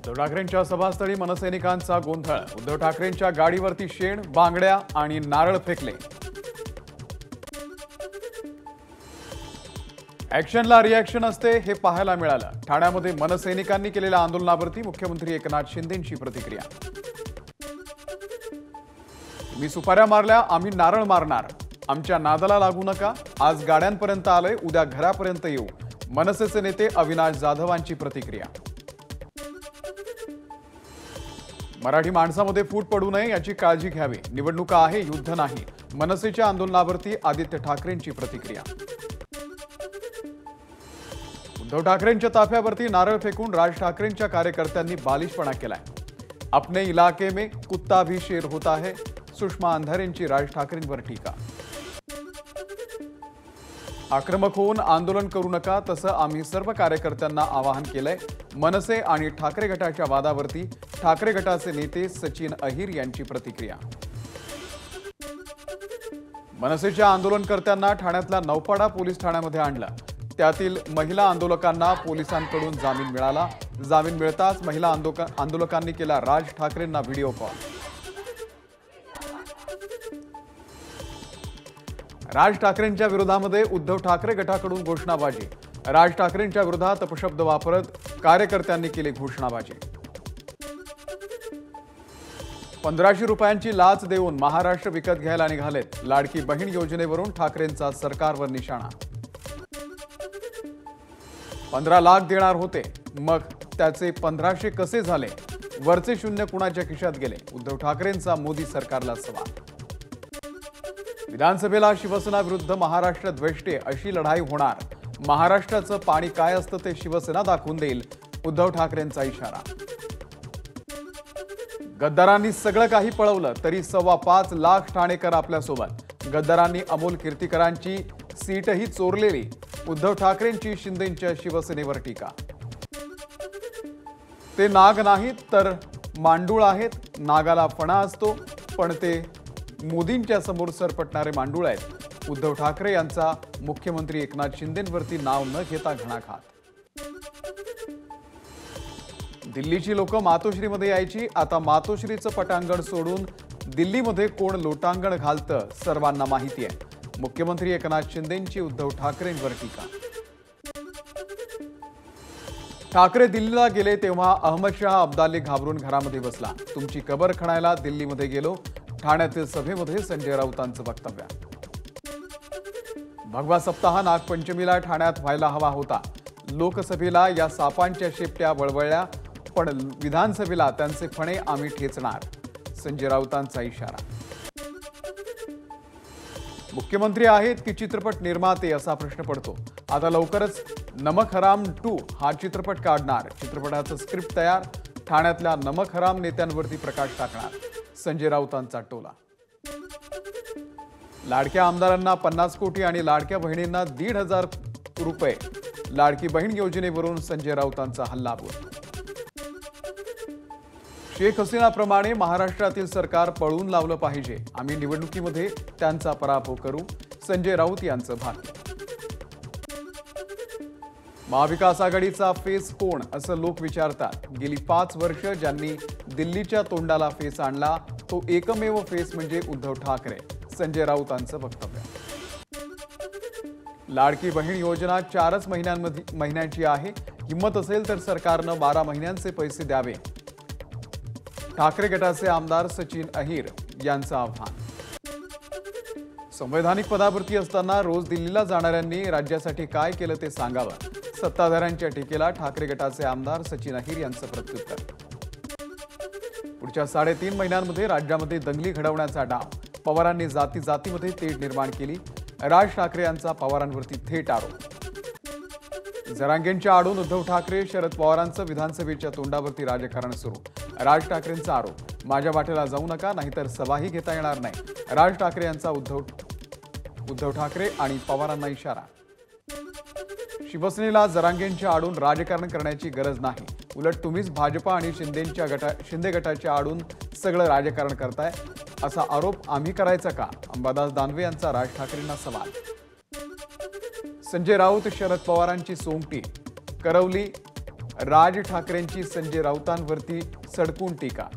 उद्धव ठाकरेंच्या सभास्थळी मनसैनिकांचा गोंधळ। उद्धव ठाकरेंच्या गाडीवरती शेण, बांगड्या आणि नारळ फेकले। ॲक्शनला रिॲक्शन असते हे पाहायला मिळालं। ठाण्यामध्ये मनसैनिकांनी केलेल्या आंदोलनावरती मुख्यमंत्री एकनाथ शिंदेंची प्रतिक्रिया। मी सुपाऱ्या मारल्या, आम्ही नारळ मारणार, आमच्या नादाला लागू नका। आज गाड्यांपर्यंत आलोय, उद्या घरापर्यंत येऊ। मनसेचे नेते अविनाश जाधवांची प्रतिक्रिया। मराठी माणसामध्ये फूट पडू नये याची काळजी घ्यावी। निवडणुका आहे, युद्ध नाही। मनसेच्या आंदोलनावरती आदित्य ठाकरेंची प्रतिक्रिया। उद्धव ठाकरेंच्या ताफ्यावरती नारळ फेकून राज ठाकरेंच्या कार्यकर्त्यांनी बालिशपणा केलाय। अपने इलाके में कुत्ता भी शेर होता है, सुषमा अंधारेंची राज ठाकरेंवर टीका। आक्रमक होऊन आंदोलन करू नका, तसं आम्ही सर्व कार्यकर्त्यांना आवाहन केलंय। मनसे आणि ठाकरे गटाच्या वादावरती ठाकरे गटाचे नेते सचिन अहिर यांची प्रतिक्रिया। मनसेच्या आंदोलनकर्त्यांना ठाण्यातल्या नौपाडा पोलीस ठाण्यामध्ये आणलं। त्यातील महिला आंदोलकांना पोलिसांकडून जामीन मिळाला। जामीन मिळताच महिला आंदोलकांनी केला राज ठाकरेंना व्हिडिओ कॉल। राज ठाकरेंच्या विरोधामध्ये उद्धव ठाकरे गटाकडून घोषणाबाजी। राज ठाकरेंच्या विरोधात अपशब्द वापरत कार्यकर्त्यांनी केली घोषणाबाजी। 1500 रुपयांची लाच देऊन महाराष्ट्र विकत घ्यायला निघालेत। लाडकी बहीण योजनेवरून ठाकरेंचा सरकारवर निशाणा। 15 लाख देणार होते, मग त्याचे 1500 कसे झाले? वरचे शून्य कुणाच्या खिशात गेले? उद्धव ठाकरेंचा मोदी सरकारला सवाल। विधानसभेला शिवसेना विरुद्ध महाराष्ट्र द्वेष्टे अशी लढाई होणार। महाराष्ट्राचं पाणी काय असतं ते शिवसेना दाखवून देईल, उद्धव ठाकरेंचा इशारा। गद्दारांनी सगळं काही पळवलं तरी 5.25 लाख ठाणेकर आपल्यासोबत। गद्दारांनी अमोल कीर्तीकरांची सीटही चोरलेली। उद्धव ठाकरेंची शिंदेंच्या शिवसेनेवर टीका। ते नाग नाहीत तर मांडूळ आहेत। नागाला फणा असतो, पण ते मोदींच्या समोर सरपटणारे मांडूळ आहेत। उद्धव ठाकरे यांचा मुख्यमंत्री एकनाथ शिंदेंवरती नाव न घेता घणाघात। दिल्लीची लोक मातोश्रीमध्ये यायची, आता मातोश्रीचं पटांगण सोडून दिल्लीमध्ये कोण लोटांगण घालतं सर्वांना माहिती आहे। मुख्यमंत्री एकनाथ शिंदेंची उद्धव ठाकरेंवर टीका। ठाकरे दिल्लीला गेले तेव्हा अहमदशहा अब्दाली घाबरून घरामध्ये बसला। तुमची कबर खणायला दिल्लीमध्ये गेलो, ठाण्यातील सभेमध्ये संजय राऊतांचं वक्तव्य। भगवा सप्ताह नागपंचमीला ठाण्यात व्हायला हवा होता। लोकसभेला या सापांच्या शेपट्या वळवळल्या, पण विधानसभेला त्यांचे फणे आम्ही ठेचणार, संजय राऊतांचा इशारा। मुख्यमंत्री आहेत की चित्रपट निर्माते असा प्रश्न पडतो। आता लवकरच नमक हराम 2 हा चित्रपट काढणार। चित्रपटाचं स्क्रिप्ट तयार। ठाण्यातल्या नमक हराम नेत्यांवरती प्रकाश टाकणार, संजय राऊतांचा टोला। लाडक्या आमदारांना 50 कोटी आणि लाडक्या बहिणींना 1,500 रुपये। लाडकी बहीण योजनेवरून संजय राऊतांचा हल्लाबोल। शेख हसीनाप्रमाणे महाराष्ट्रातील सरकार पळून लावलं पाहिजे। आम्ही निवडणुकीमध्ये त्यांचा पराभव करू, संजय राऊत यांचं भाष्य। महाविकास आघाडीचा फेस कोण असं लोक विचारतात। गेली 5 वर्ष ज्यांनी दिल्लीच्या तोंडाला फेस आणला तो एकमेव फेस म्हणजे उद्धव ठाकरे, संजय राऊतांचं वक्तव्य। लाडकी बहीण योजना 4च महिन्यांची आहे। हिंमत असेल तर सरकारनं 12 महिन्यांचे पैसे द्यावे, ठाकरे गटाचे आमदार सचिन अहिर यांचं आव्हान। संवैधानिक पदावरती असताना रोज दिल्लीला जाणाऱ्यांनी राज्यासाठी काय केलं ते सांगावं। सत्ताधाऱ्यांच्या टीकेला ठाकरे गटाचे आमदार सचिन अहिर यांचं प्रत्युत्तर। पुढच्या 3.5 महिन्यांमध्ये राज्यामध्ये दंगली घडवण्याचा डाव। पवारांनी जाती जातीमध्ये तेढ निर्माण केली। राज ठाकरे यांचा पवारांवरती थेट आरोप। जरांगेंच्या आडून उद्धव ठाकरे, शरद पवारांचं विधानसभेच्या तोंडावरती राजकारण सुरू। राज ठाकरेंचा आरोप, माझ्या वाटेला जाऊ नका नाहीतर सभाही घेता येणार नाही। राज ठाकरे यांचा उद्धव ठाकरे आणि पवारांना इशारा। शिवसेनेला जरांगेंच्या आडून राजकारण करण्याची गरज नाही, उलट तुम्हीच भाजपा आणि शिंदे गटाच्या आडून सगळं राजकारण करताय असा आरोप आम्ही करायचा का? अंबादास दानवे यांचा राज ठाकरेंना सवाल। संजय राऊत शरद पवारांची सोंगटी। करवली राज ठाकरेंची संजय राऊतांवरती सडकून टीका.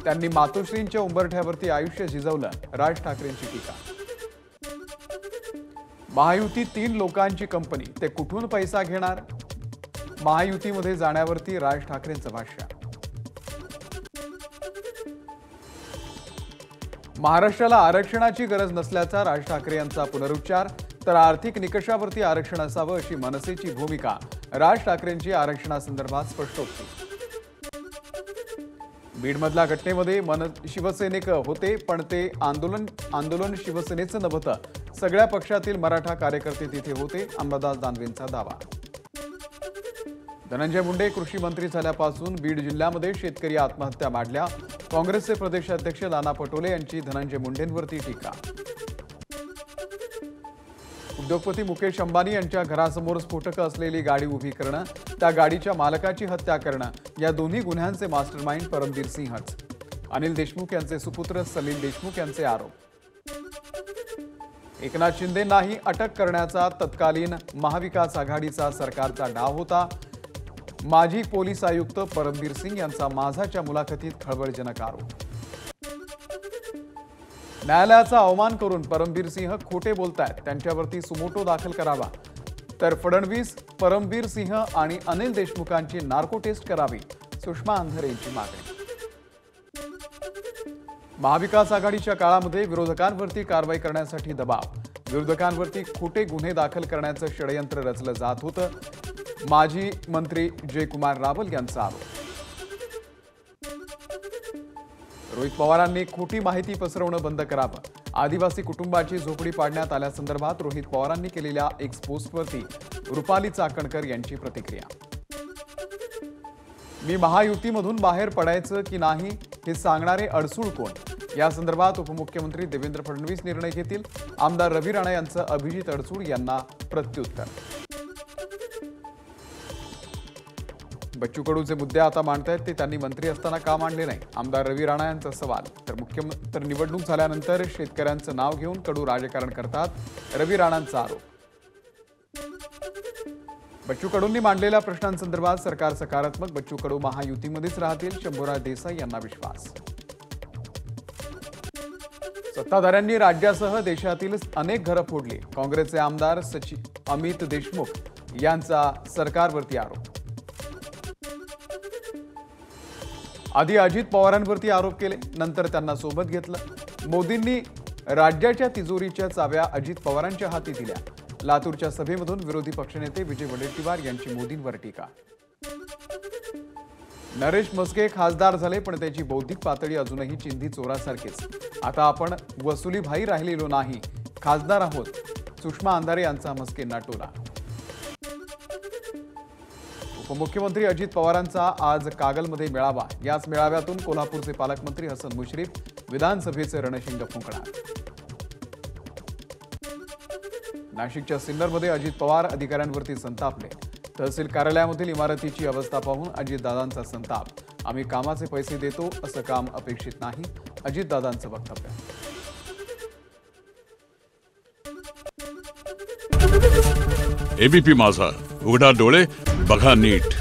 त्यांनी मातोश्रींच्या उंबरठ्यावरती आयुष्य झिजवलं, राज ठाकरेंची टीका. महायुती 3 लोकांची कंपनी, ते कुठून पैसा घेणार? महायुतीमध्ये जाण्यावरती राज ठाकरेंचं भाष्य. महाराष्ट्राला आरक्षणाची गरज नसल्याचा राज ठाकरे यांचा पुनरुच्चार. तर आर्थिक निकषावरती आरक्षण असावं अशी मनसेची भूमिका. राज ठाकरेंची आरक्षणासंदर्भात स्पष्टोक्ती. बीडमधल्या घटनेमध्ये शिवसैनिक होते, पण ते आंदोलन शिवसेनेचं नव्हतं. सगळ्या पक्षातील मराठा कार्यकर्ते तिथे होते, अंबादास दानवेंचा दावा. धनंजय मुंडे कृषी मंत्री झाल्यापासून बीड जिल्ह्यामध्ये शेतकरी आत्महत्या वाढल्या. काँग्रेसचे प्रदेशाध्यक्ष नाना पटोले यांची धनंजय मुंडेंवरती टीका. उद्योगपती मुकेश अंबानी यांच्या घरासमोर स्फोटकं असलेली गाडी उभी करणं, त्या गाडीच्या मालकाची हत्या करणं, या दोन्ही गुन्ह्यांचे मास्टरमाइंड परमबीर सिंहच. अनिल देशमुख यांचे सुपुत्र सलील देशमुख यांचे आरोप. एकनाथ शिंदेंनाही अटक करण्याचा तत्कालीन महाविकास आघाडीचा सरकारचा डाव होता. माजी पोलीस आयुक्त परमबीर सिंग यांचा माझाच्या मुलाखतीत खळबळजनक आरोप. न्यायालयाचा अवमान करून परमबीर सिंह खोटे बोलतायत, त्यांच्यावरती सुमोटो दाखल करावा. तर फडणवीस, परमबीर सिंह आणि अनिल देशमुखांची नार्को टेस्ट करावी, सुषमा अंधारे यांची मागणी. महाविकास आघाडीच्या काळामध्ये विरोधकांवरती कारवाई करण्यासाठी दबाव, विरोधकांवरती खोटे गुन्हे दाखल करण्याचं षडयंत्र रचलं जात होतं. माजी मंत्री जयकुमार रावल यांचा आरोप. रोहित पवारांनी खोटी माहिती पसरवणं बंद करावं. आदिवासी कुटुंबाची झोपडी पाडण्यात आल्यासंदर्भात रोहित पवारांनी केलेल्या एक्स पोस्टवरती रुपाली चाकणकर यांची प्रतिक्रिया. मी महायुतीमधून बाहेर पडायचं की नाही हे सांगणारे अडसूळ कोण? या संदर्भात उपमुख्यमंत्री देवेंद्र फडणवीस निर्णय घेतील. आमदार रवी राणा यांचं अभिजित अडसूळ यांना प्रत्युत्तर. बच्चू कडूचे मुद्दे आता मांडतायत ते त्यांनी मंत्री असताना का मांडले नाही? आमदार रवी राणा यांचा सवाल. तर निवडणूक झाल्यानंतर शेतकऱ्यांचं नाव घेऊन कडू राजकारण करतात, रवी राणांचा आरोप. बच्चू कडूंनी मांडलेल्या प्रश्नांसंदर्भात सरकार सकारात्मक, बच्चू कडू महायुतीमध्येच राहतील, शंभूराज देसाई यांना विश्वास. सत्ताधाऱ्यांनी राज्यासह देशातील अनेक घरं फोडली, काँग्रेसचे आमदार अमित देशमुख यांचा सरकारवरती आरोप. आधी अजित पवारांवरती आरोप केले, नंतर त्यांना सोबत घेतलं. मोदींनी राज्याच्या तिजोरीच्या चाव्या अजित पवारांच्या हाती दिल्या. लातूरच्या सभेमधून विरोधी पक्षनेते विजय वडेट्टीवार यांची मोदींवर टीका. नरेश म्हस्के खासदार झाले, पण त्याची बौद्धिक पातळी अजूनही चिंधी चोरासारखीच. आता आपण वसुली भाई राहिलेलो नाही, खासदार आहोत, सुषमा अंधारे यांचा म्हस्केंना टोला. उपमुख्यमंत्री अजित पवारांचा आज कागलमध्ये मेळावा. याच मेळाव्यातून कोल्हापूरचे पालकमंत्री हसन मुश्रीफ विधानसभेचे रणशिंग फुंकणार. नाशिकच्या सिन्नरमध्ये अजित पवार अधिकाऱ्यांवरती संतापले. तहसील कार्यालयामधील इमारतीची अवस्था पाहून अजितदादांचा संताप. आम्ही कामाचे पैसे देतो, असं काम अपेक्षित नाही, अजितदादांचं वक्तव्य. एबीपी माझा, उघडा डोळे बघा नीट.